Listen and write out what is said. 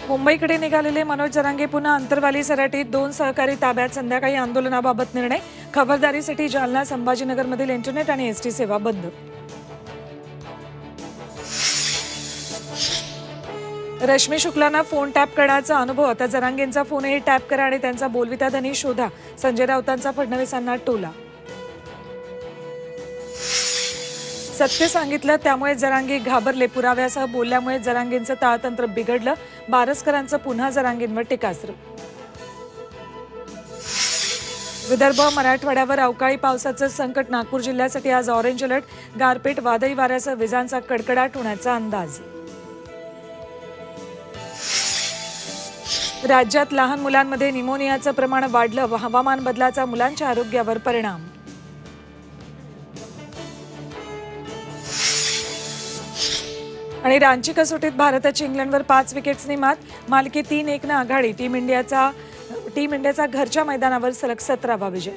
मुंबईकडे निघालेले मनोज जरांगे पुन्हा अंतरवाली सराटीत, 2 सहकारी ताब्यात. संध्याकाळी आंदोलनाबाबत निर्णय. खबरदारीसाठी जालना संभाजीनगरमधील इंटरनेट आणि एसटी सेवा बंद. रश्मी शुक्लांना फोन टॅप करण्याचा अनुभव. आता जरांगेंचा फोनही टॅप करा आणि त्यांचा बोलविता धनी शोधा. संजय राऊतांचा फडणवीसांना टोला. सत्य सांगितलं त्यामुळे जरांगे घाबरले. पुराव्यासह बोलल्यामुळे जरांगेंचं ताळतंत्र बिघडलं. बारसकरांचं पुन्हा जरांगेंवर टीकास्त्र. विदर्भ मराठवाड्यावर अवकाळी पावसाचं संकट. नागपूर जिल्ह्यासाठी आज ऑरेंज अलर्ट. गारपीट, वादळी वाऱ्यासह विजांचा कडकडाट होण्याचा अंदाज. राज्यात लहान मुलांमध्ये निमोनियाचं प्रमाण वाढलं. हवामान बदलाचा मुलांच्या आरोग्यावर परिणाम. आणि रांची कसोटीत भारताची इंग्लंडवर 5 विकेट्सनी मात. मालिकेत 3-1 आघाडी. टीम इंडियाचा घरच्या मैदानावर सलग 17वा विजय.